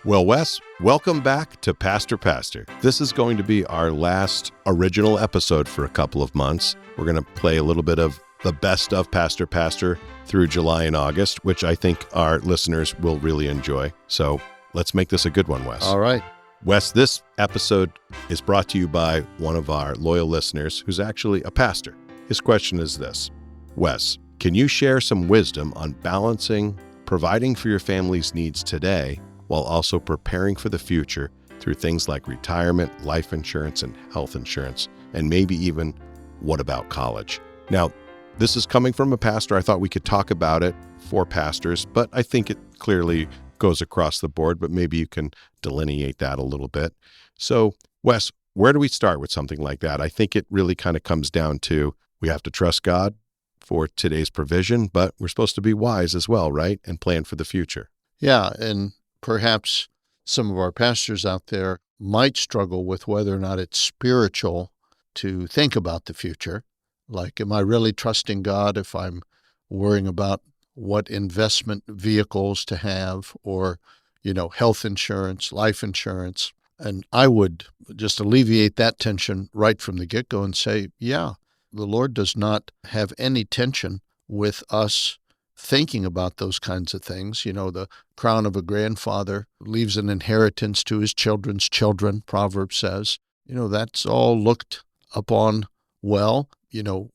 Well, Wes, welcome back to Pastor. This is going to be our last original episode for a couple of months. We're going to play a little bit of the best of Pastor through July and August, which I think our listeners will really enjoy. So let's make this a good one, Wes. All right. Wes, this episode is brought to you by one of our loyal listeners who's actually a pastor. His question is this: Wes, can you share some wisdom on balancing providing for your family's needs today while also preparing for the future through things like retirement, life insurance, and health insurance, and maybe even what about college? Now, this is coming from a pastor. I thought we could talk about it for pastors, but I think it clearly goes across the board, but maybe you can delineate that a little bit. So, Wes, where do we start with something like that? I think it really kind of comes down to we have to trust God for today's provision, but we're supposed to be wise as well, right? And plan for the future. Yeah, and perhaps some of our pastors out there might struggle with whether or not it's spiritual to think about the future. Like, am I really trusting God if I'm worrying about what investment vehicles to have or, health insurance, life insurance? And I would just alleviate that tension right from the get-go and say, yeah, the Lord does not have any tension with us thinking about those kinds of things. The crown of a grandfather leaves an inheritance to his children's children, Proverbs says. That's all looked upon well.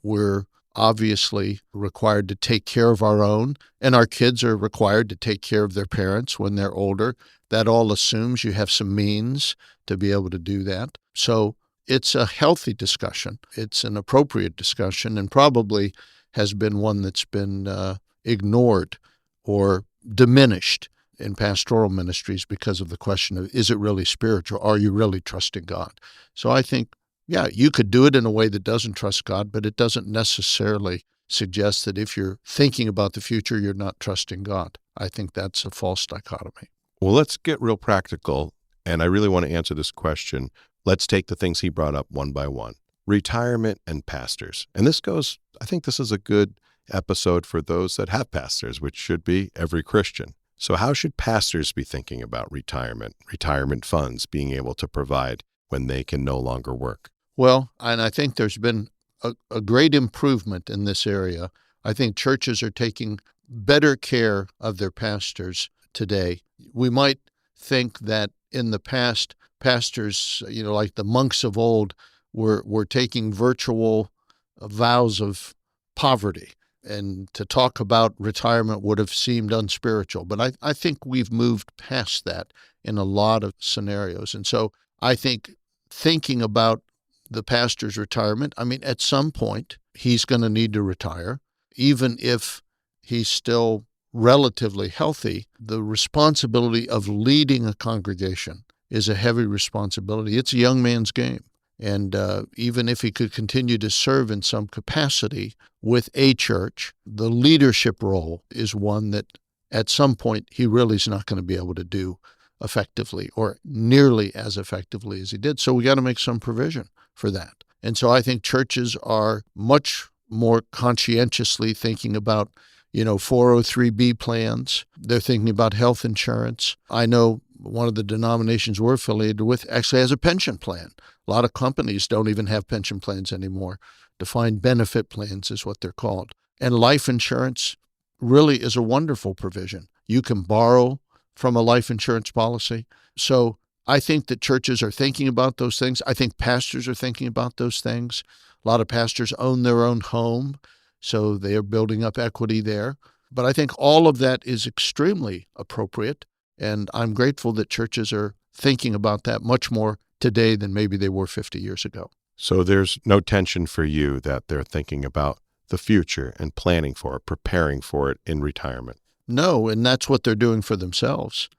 We're obviously required to take care of our own, and our kids are required to take care of their parents when they're older. That all assumes you have some means to be able to do that. So it's a healthy discussion. It's an appropriate discussion, and probably has been one that's been ignored or diminished in pastoral ministries because of the question of, is it really spiritual? Are you really trusting God? So I think, yeah, you could do it in a way that doesn't trust God, but it doesn't necessarily suggest that if you're thinking about the future, you're not trusting God. I think that's a false dichotomy. Well, let's get real practical, and I really want to answer this question. Let's take the things he brought up one by one. Retirement and pastors. And I think this is a good episode for those that have pastors, which should be every Christian. So how should pastors be thinking about retirement funds, being able to provide when they can no longer work? Well, and I think there's been a great improvement in this area. I think churches are taking better care of their pastors today. We might think that in the past, pastors, like the monks of old, were taking virtual vows of poverty. And to talk about retirement would have seemed unspiritual. But I think we've moved past that in a lot of scenarios. And so I think thinking about the pastor's retirement, at some point, he's going to need to retire. Even if he's still relatively healthy, the responsibility of leading a congregation is a heavy responsibility. It's a young man's game. And even if he could continue to serve in some capacity with a church, the leadership role is one that at some point he really is not going to be able to do effectively or nearly as effectively as he did. So we got to make some provision for that. And so I think churches are much more conscientiously thinking about 403B plans. They're thinking about health insurance. I know one of the denominations we're affiliated with actually has a pension plan. A lot of companies don't even have pension plans anymore. Defined benefit plans is what they're called. And life insurance really is a wonderful provision. You can borrow from a life insurance policy. So I think that churches are thinking about those things. I think pastors are thinking about those things. A lot of pastors own their own home, so they are building up equity there. But I think all of that is extremely appropriate, and I'm grateful that churches are thinking about that much more today than maybe they were 50 years ago. So there's no tension for you that they're thinking about the future and planning for it, preparing for it in retirement? No, and that's what they're doing for themselves.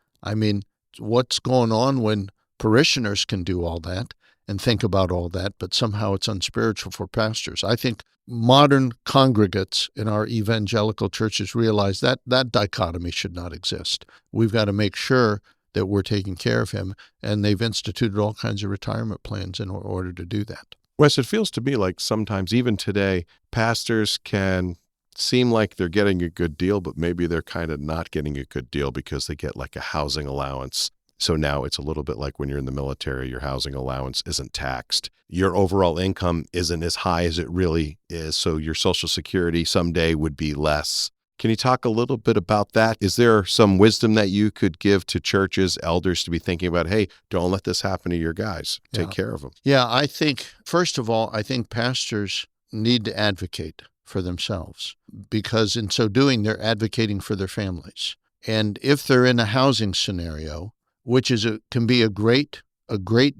What's going on when parishioners can do all that and think about all that, but somehow it's unspiritual for pastors? I think modern congregates in our evangelical churches realize that that dichotomy should not exist. We've got to make sure that we're taking care of him, and they've instituted all kinds of retirement plans in order to do that. Wes, it feels to me like sometimes, even today, pastors can seem like they're getting a good deal, but maybe they're kind of not getting a good deal because they get like a housing allowance So now it's a little bit like when you're in the military, your housing allowance isn't taxed. Your overall income isn't as high as it really is. So your Social Security someday would be less. Can you talk a little bit about that? Is there some wisdom that you could give to churches, elders to be thinking about, hey, don't let this happen to your guys. Take care of them. Yeah, I think, first of all, I think pastors need to advocate for themselves because in so doing, they're advocating for their families. And if they're in a housing scenario, which can be a great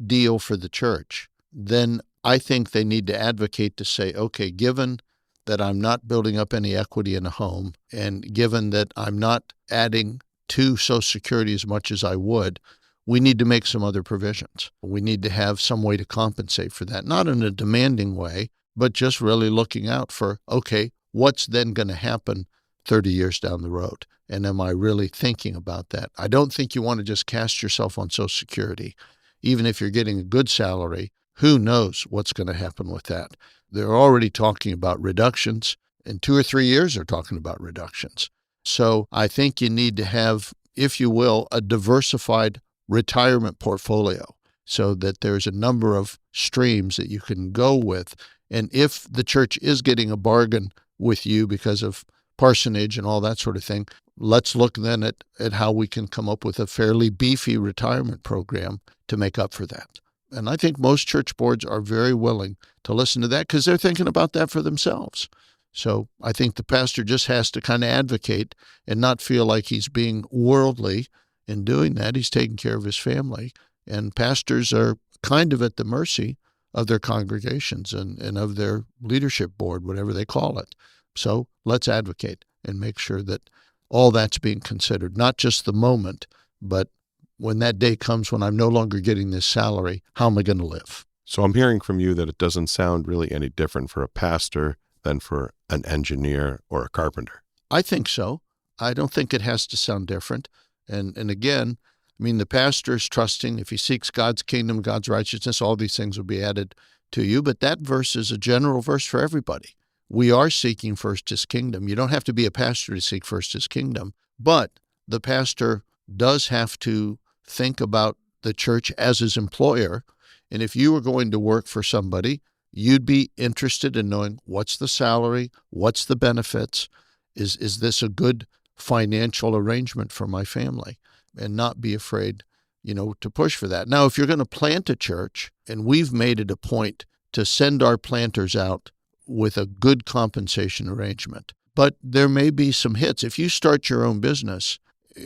deal for the church, then I think they need to advocate to say, okay, given that I'm not building up any equity in a home, and given that I'm not adding to Social Security as much as I would, we need to make some other provisions. We need to have some way to compensate for that, not in a demanding way, but just really looking out for, okay, what's then going to happen 30 years down the road? And am I really thinking about that? I don't think you want to just cast yourself on Social Security. Even if you're getting a good salary, who knows what's going to happen with that? They're already talking about reductions. In 2 or 3 years, they're talking about reductions. So I think you need to have, if you will, a diversified retirement portfolio so that there's a number of streams that you can go with. And if the church is getting a bargain with you because of parsonage and all that sort of thing, let's look then at how we can come up with a fairly beefy retirement program to make up for that. And I think most church boards are very willing to listen to that because they're thinking about that for themselves. So I think the pastor just has to kind of advocate and not feel like he's being worldly in doing that. He's taking care of his family. And pastors are kind of at the mercy of their congregations and of their leadership board, whatever they call it. So let's advocate and make sure that all that's being considered, not just the moment, but when that day comes when I'm no longer getting this salary, how am I going to live? So I'm hearing from you that it doesn't sound really any different for a pastor than for an engineer or a carpenter. I think so. I don't think it has to sound different. And again, I mean, the pastor is trusting if he seeks God's kingdom, God's righteousness, all these things will be added to you. But that verse is a general verse for everybody. We are seeking first his kingdom. You don't have to be a pastor to seek first his kingdom, but the pastor does have to think about the church as his employer. And if you were going to work for somebody, you'd be interested in knowing what's the salary, what's the benefits, is this a good financial arrangement for my family, and not be afraid, to push for that. Now, if you're going to plant a church, and we've made it a point to send our planters out with a good compensation arrangement, but there may be some hits. If you start your own business,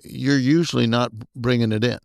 you're usually not bringing it in.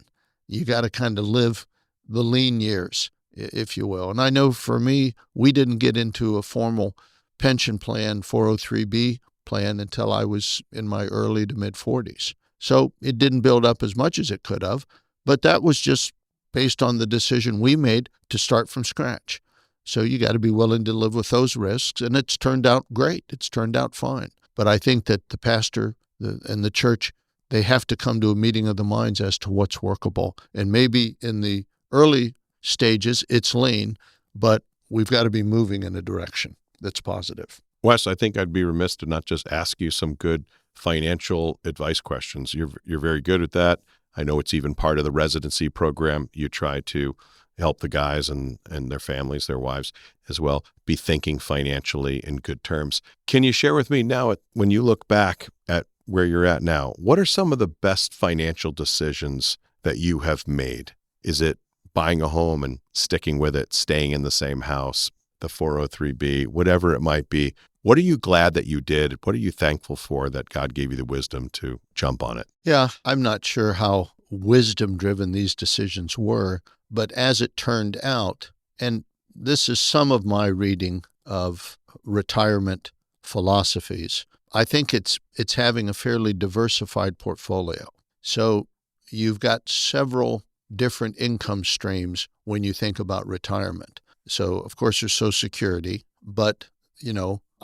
You got to kind of live the lean years, if you will. And I know for me, we didn't get into a formal pension plan, 403B plan, until I was in my early to mid 40s. So it didn't build up as much as it could have, but that was just based on the decision we made to start from scratch. So you got to be willing to live with those risks, and it's turned out great. It's turned out fine. But I think that the pastor and the church, they have to come to a meeting of the minds as to what's workable. And maybe in the early stages, it's lean, but we've got to be moving in a direction that's positive. Wes, I think I'd be remiss to not just ask you some good financial advice questions. You're very good at that. I know it's even part of the residency program. You try to help the guys and their families, their wives as well, be thinking financially in good terms. Can you share with me now, when you look back at where you're at now, what are some of the best financial decisions that you have made? Is it buying a home and sticking with it, staying in the same house, the 403B, whatever it might be? What are you glad that you did? What are you thankful for that God gave you the wisdom to jump on it? Yeah, I'm not sure how wisdom-driven these decisions were, but as it turned out, and this is some of my reading of retirement philosophies, I think it's having a fairly diversified portfolio. So you've got several different income streams when you think about retirement. So, of course, there's Social Security, but,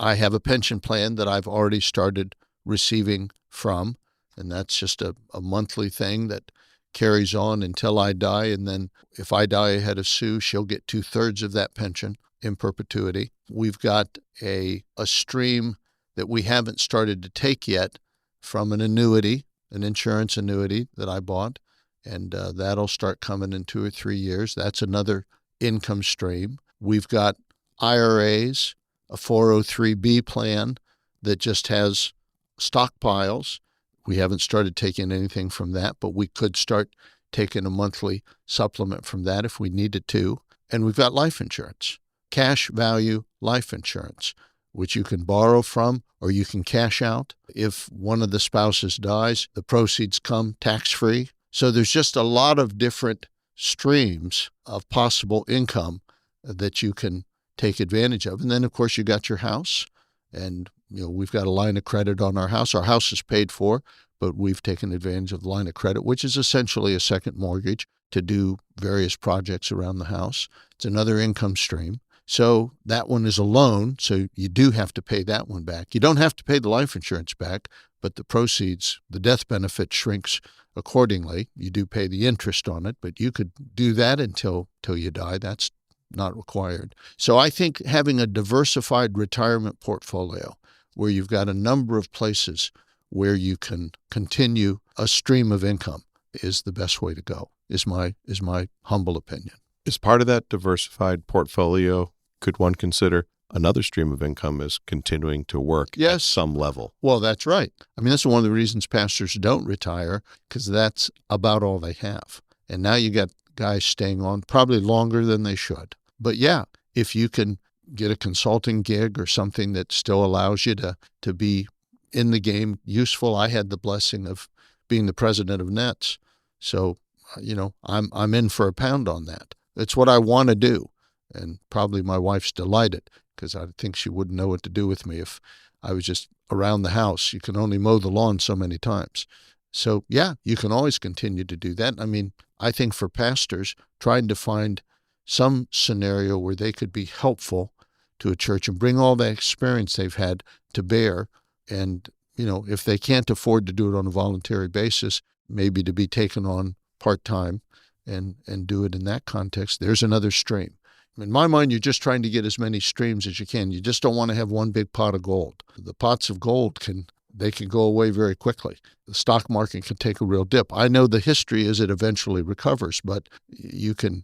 I have a pension plan that I've already started receiving from, and that's just a monthly thing that carries on until I die. And then if I die ahead of Sue, she'll get 2/3 of that pension in perpetuity. We've got a stream that we haven't started to take yet from an annuity, an insurance annuity that I bought. and that'll start coming in 2 or 3 years. That's another income stream. We've got IRAs, a 403B plan that just has stockpiles. We haven't started taking anything from that, but we could start taking a monthly supplement from that if we needed to. And we've got life insurance, cash value life insurance, which you can borrow from or you can cash out. If one of the spouses dies, the proceeds come tax-free. So there's just a lot of different streams of possible income that you can take advantage of. And then, of course, you got your house, and we've got a line of credit on our house. Our house is paid for, but we've taken advantage of the line of credit, which is essentially a second mortgage to do various projects around the house. It's another income stream. So that one is a loan, so you do have to pay that one back. You don't have to pay the life insurance back, but the proceeds, the death benefit shrinks accordingly. You do pay the interest on it, but you could do that until you die. That's not required. So I think having a diversified retirement portfolio where you've got a number of places where you can continue a stream of income is the best way to go, is my humble opinion. As part of that diversified portfolio, could one consider another stream of income as continuing to work at some level? Well, that's right. I mean, that's one of the reasons pastors don't retire, because that's about all they have. And now you got guys staying on probably longer than they should. But yeah, if you can get a consulting gig or something that still allows you to be in the game useful. I had the blessing of being the president of Nets. So, I'm in for a pound on that. It's what I want to do. And probably my wife's delighted, because I think she wouldn't know what to do with me if I was just around the house. You can only mow the lawn so many times. So yeah, you can always continue to do that. I mean, I think for pastors, trying to find some scenario where they could be helpful to a church and bring all that experience they've had to bear. And, if they can't afford to do it on a voluntary basis, maybe to be taken on part-time and do it in that context. There's another stream. In my mind, you're just trying to get as many streams as you can. You just don't want to have one big pot of gold. The pots of gold can go away very quickly. The stock market can take a real dip. I know the history is it eventually recovers, but you can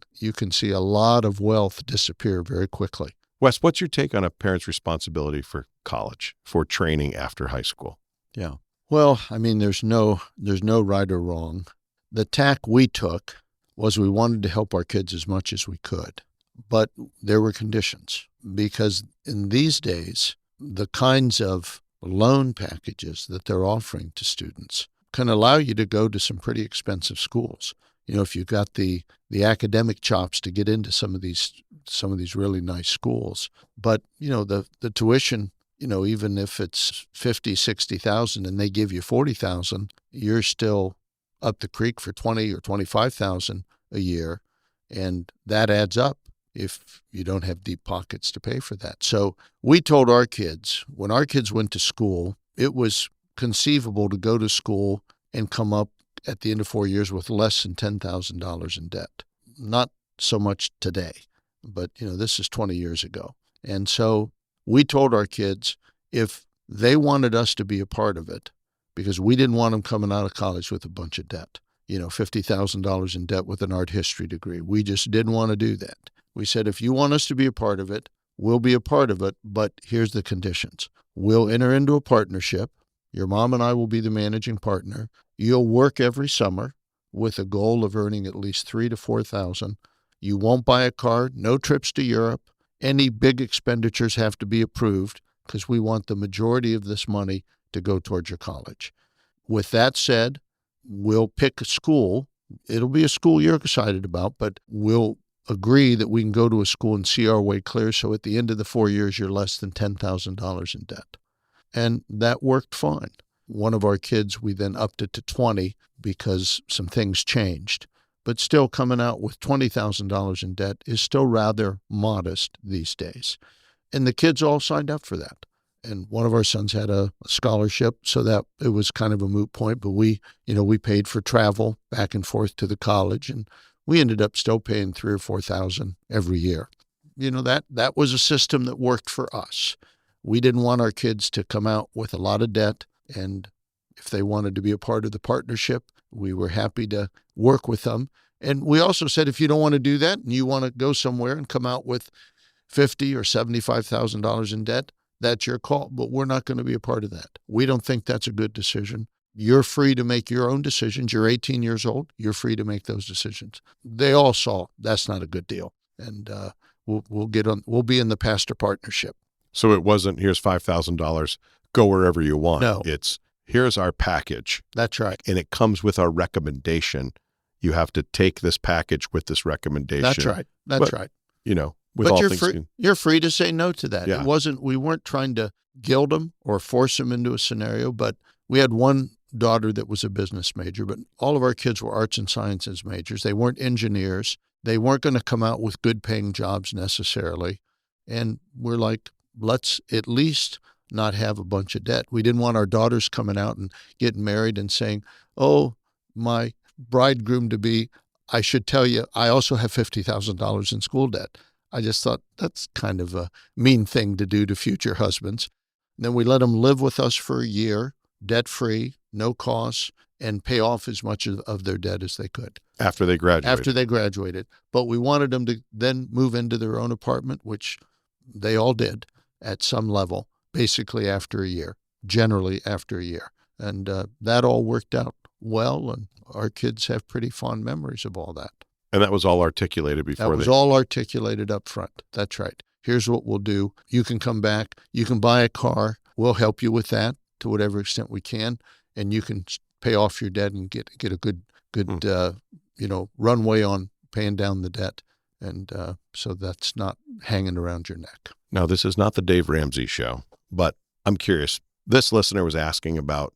see a lot of wealth disappear very quickly. Wes, what's your take on a parent's responsibility for college, for training after high school? Yeah. Well, I mean, there's no right or wrong. The tack we took was we wanted to help our kids as much as we could, but there were conditions, because in these days, the kinds of loan packages that they're offering to students can allow you to go to some pretty expensive schools. If you've got the academic chops to get into some of these really nice schools. But, the tuition, even if it's $50,000, $60,000 and they give you $40,000, you're still up the creek for $20,000 or $25,000 a year. And that adds up if you don't have deep pockets to pay for that. So we told our kids, when our kids went to school, it was conceivable to go to school and come up at the end of 4 years with less than $10,000 in debt. Not so much today, but this is 20 years ago. And so we told our kids, if they wanted us to be a part of it, because we didn't want them coming out of college with a bunch of debt, $50,000 in debt with an art history degree. We just didn't want to do that. We said, if you want us to be a part of it, we'll be a part of it, but here's the conditions. We'll enter into a partnership. Your mom and I will be the managing partner. You'll work every summer with a goal of earning at least $3,000 to $4,000. You won't buy a car, no trips to Europe. Any big expenditures have to be approved, because we want the majority of this money to go towards your college. With that said, we'll pick a school. It'll be a school you're excited about, but we'll agree that we can go to a school and see our way clear, so at the end of the 4 years, you're less than $10,000 in debt. And that worked fine. One of our kids, we then upped it to 20 because some things changed. But still, coming out with $20,000 in debt is still rather modest these days. And the kids all signed up for that. And one of our sons had a scholarship, so that it was kind of a moot point. But we paid for travel back and forth to the college, and we ended up still paying $3,000 or $4,000 every year. That was a system that worked for us. We didn't want our kids to come out with a lot of debt and If they wanted to be a part of the partnership, we were happy to work with them. And we also said, if you don't want to do that and you want to go somewhere and come out with $50,000 or $75,000 in debt, that's your call. But we're not going to be a part of that. We don't think that's a good decision. You're free to make your own decisions. You're 18 years old. You're free to make those decisions. They all saw that's not a good deal. And we'll be in the pastor partnership. So it wasn't, here's $5,000, go wherever you want. No. It's, here's our package. That's right. And it comes with our recommendation. You have to take this package with this recommendation. That's right. That's right. With all things. You're free to say no to that. Yeah. We weren't trying to gild them or force them into a scenario, but we had one daughter that was a business major, but all of our kids were arts and sciences majors. They weren't engineers. They weren't going to come out with good paying jobs necessarily. And we're like, let's at least not have a bunch of debt. We didn't want our daughters coming out and getting married and saying, oh, my bridegroom to be, I should tell you, I also have $50,000 in school debt. I just thought that's kind of a mean thing to do to future husbands. And then we let them live with us for a year, debt-free, no costs, and pay off as much of their debt as they could. After they graduated. But we wanted them to then move into their own apartment, which they all did at some level, basically after a year, generally after a year. And that all worked out well, and our kids have pretty fond memories of all that. And that was all articulated before That was all articulated up front. That's right. Here's what we'll do. You can come back. You can buy a car. We'll help you with that to whatever extent we can, and you can pay off your debt and get a good runway on paying down the debt. And so that's not hanging around your neck. Now, this is not the Dave Ramsey Show, but I'm curious. This listener was asking about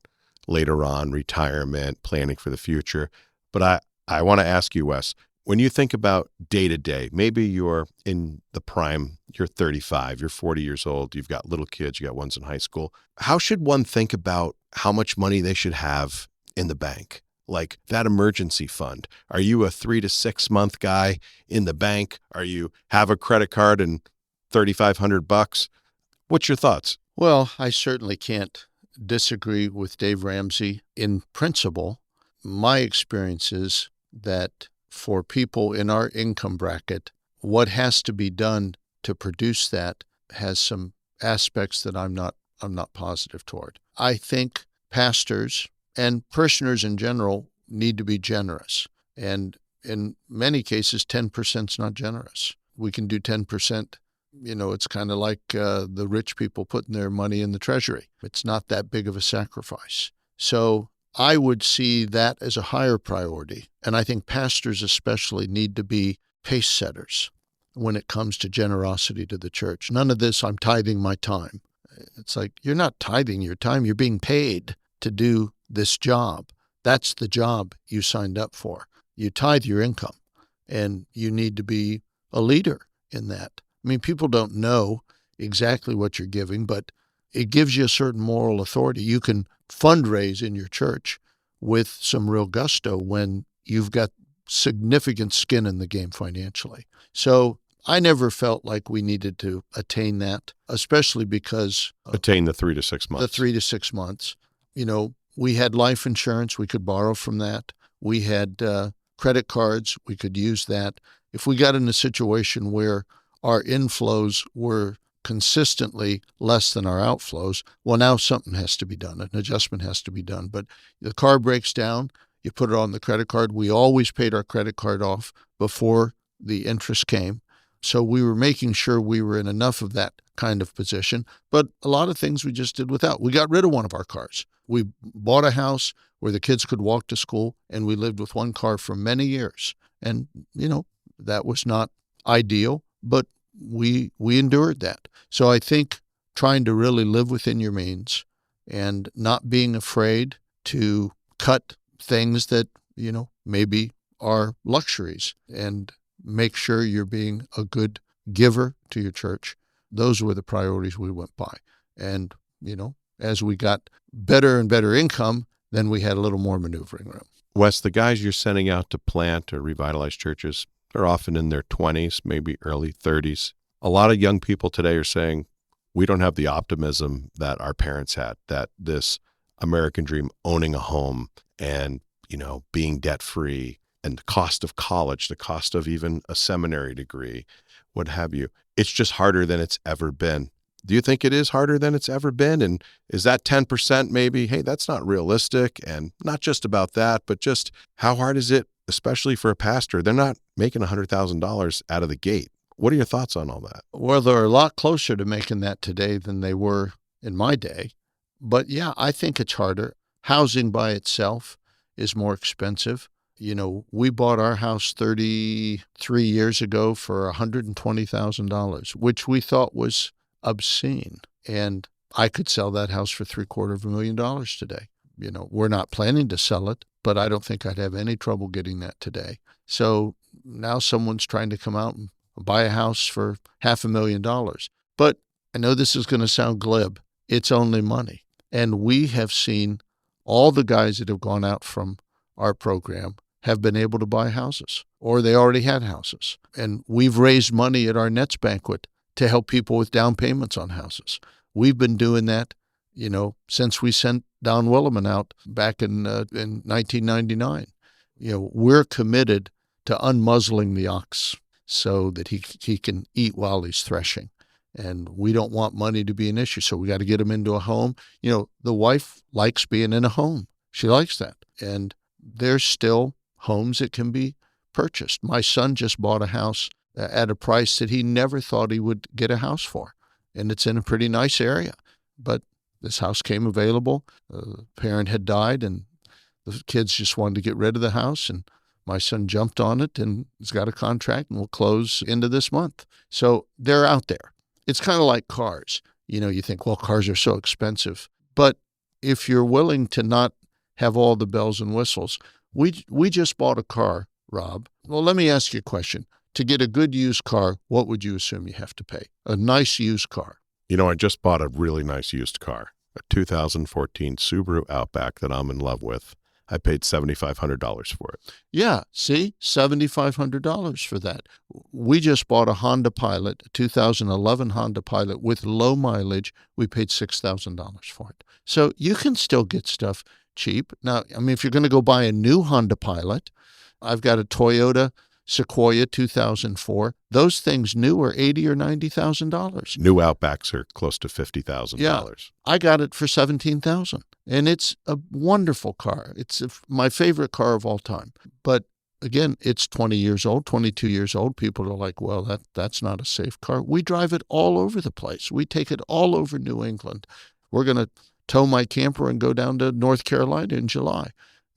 later on retirement, planning for the future. But I want to ask you, Wes, when you think about day-to-day, maybe you're in the prime, you're 35, you're 40 years old, you've got little kids, you got ones in high school. How should one think about how much money they should have in the bank? Like that emergency fund. Are you a 3 to 6 month guy in the bank? Are you have a credit card and $3,500? What's your thoughts? Well, I certainly can't disagree with Dave Ramsey in principle. My experience is that for people in our income bracket, what has to be done to produce that has some aspects that I'm not positive toward. I think pastors and parishioners in general need to be generous. And in many cases, 10% is not generous. We can do 10%. It's kind of like the rich people putting their money in the treasury. It's not that big of a sacrifice. So I would see that as a higher priority. And I think pastors especially need to be pace setters when it comes to generosity to the church. None of this, I'm tithing my time. It's like, you're not tithing your time. You're being paid to do this job. That's the job you signed up for. You tithe your income, and you need to be a leader in that. I mean, people don't know exactly what you're giving, but it gives you a certain moral authority. You can fundraise in your church with some real gusto when you've got significant skin in the game financially. So I never felt like we needed to attain that, especially because attain the 3 to 6 months. The 3 to 6 months. We had life insurance. We could borrow from that. We had credit cards. We could use that. If we got in a situation where our inflows were consistently less than our outflows, well, now something has to be done. An adjustment has to be done. But the car breaks down, you put it on the credit card. We always paid our credit card off before the interest came. So we were making sure we were in enough of that kind of position. But a lot of things we just did without. We got rid of one of our cars. We bought a house where the kids could walk to school, and we lived with one car for many years. And, that was not ideal, but we endured that. So I think trying to really live within your means and not being afraid to cut things that, maybe are luxuries, and make sure you're being a good giver to your church. Those were the priorities we went by. And, as we got better and better income, then we had a little more maneuvering room. Wes, the guys you're sending out to plant or revitalize churches, they're often in their 20s, maybe early 30s. A lot of young people today are saying, we don't have the optimism that our parents had, that this American dream, owning a home and, being debt-free, and the cost of college, the cost of even a seminary degree, what have you. It's just harder than it's ever been. Do you think it is harder than it's ever been? And is that 10% maybe, hey, that's not realistic? And not just about that, but just how hard is it, especially for a pastor? They're not making $100,000 out of the gate. What are your thoughts on all that? Well, they're a lot closer to making that today than they were in my day. But yeah, I think it's harder. Housing by itself is more expensive. We bought our house 33 years ago for $120,000, which we thought was obscene. And I could sell that house for $750,000 today. We're not planning to sell it, but I don't think I'd have any trouble getting that today. So now someone's trying to come out and buy a house for $500,000. But I know this is going to sound glib. It's only money. And we have seen all the guys that have gone out from our program have been able to buy houses, or they already had houses. And we've raised money at our Nets banquet to help people with down payments on houses. We've been doing that, since we sent Don Williman out back in 1999. We're committed to unmuzzling the ox so that he can eat while he's threshing. And we don't want money to be an issue, so we got to get him into a home. The wife likes being in a home. She likes that. And there's still homes that can be purchased. My son just bought a house at a price that he never thought he would get a house for. And it's in a pretty nice area. But this house came available. The parent had died, and the kids just wanted to get rid of the house. And my son jumped on it and has got a contract and will close into this month. So they're out there. It's kind of like cars. You think, well, cars are so expensive. But if you're willing to not have all the bells and whistles, we just bought a car, Rob. Well, let me ask you a question. To get a good used car, what would you assume you have to pay? A nice used car. I just bought a really nice used car, a 2014 Subaru Outback that I'm in love with. I paid $7,500 for it. Yeah, see, $7,500 for that. We just bought a Honda Pilot, a 2011 Honda Pilot with low mileage. We paid $6,000 for it. So you can still get stuff cheap. Now, if you're going to go buy a new Honda Pilot, I've got a Toyota Sequoia 2004. Those things new are $80,000 or $90,000. New Outbacks are close to $50,000. Yeah, I got it for $17,000, and it's a wonderful car. It's my favorite car of all time. But again, it's 20 years old, 22 years old. People are like, well, that's not a safe car. We drive it all over the place. We take it all over New England. We're going to tow my camper and go down to North Carolina in July.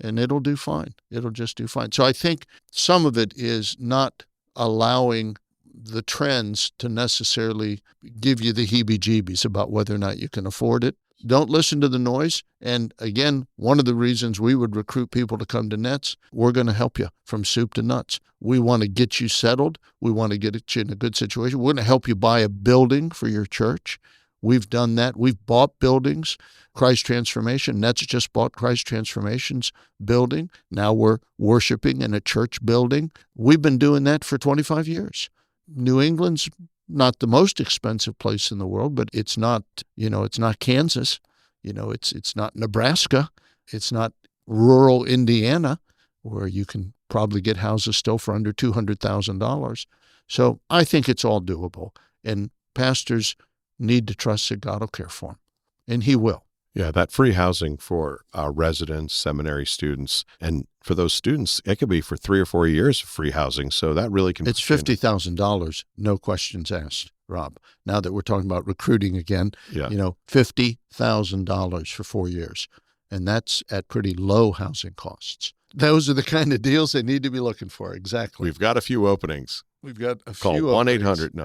And it'll do fine. It'll just do fine. So I think some of it is not allowing the trends to necessarily give you the heebie-jeebies about whether or not you can afford it. Don't listen to the noise. And again, one of the reasons we would recruit people to come to Nets, we're going to help you from soup to nuts. We want to get you settled. We want to get you in a good situation. We're going to help you buy a building for your church. We've done that. We've bought buildings. Christ Transformation, Nets just bought Christ Transformation's building. Now we're worshiping in a church building. We've been doing that for 25 years. New England's not the most expensive place in the world, but it's not, it's not Kansas. It's not Nebraska. It's not rural Indiana, where you can probably get houses still for under $200,000. So I think it's all doable. And pastors need to trust that God will care for them, and He will. Yeah, that free housing for residents, seminary students, and for those students, it could be for 3 or 4 years of free housing. So that really can. It's $50,000, no questions asked, Rob. Now that we're talking about recruiting again, $50,000 for 4 years, and that's at pretty low housing costs. Those are the kind of deals they need to be looking for. Exactly. We've got a few openings. We've got a Call few 1-800. No.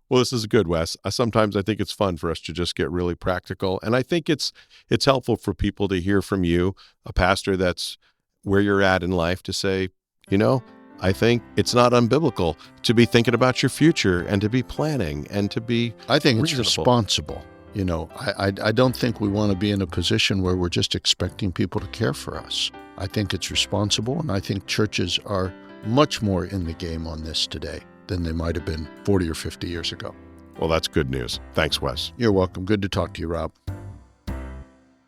Well, this is good, Wes. Sometimes I think it's fun for us to just get really practical. And I think it's helpful for people to hear from you, a pastor that's where you're at in life, to say, I think it's not unbiblical to be thinking about your future and to be planning and to be I think it's reasonable. responsible. I don't think we want to be in a position where we're just expecting people to care for us. I think it's responsible, and I think churches are much more in the game on this today than they might have been 40 or 50 years ago. Well, that's good news. Thanks, Wes. You're welcome. Good to talk to you, Rob.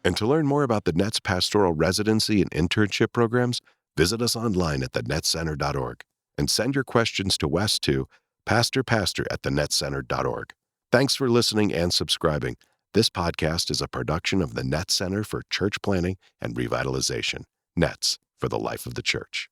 And to learn more about the NET's pastoral residency and internship programs, visit us online at thenetcenter.org and send your questions to Wes to pastor@thenetcenter.org. Thanks for listening and subscribing. This podcast is a production of the NET Center for Church Planning and Revitalization. NETS, for the life of the church.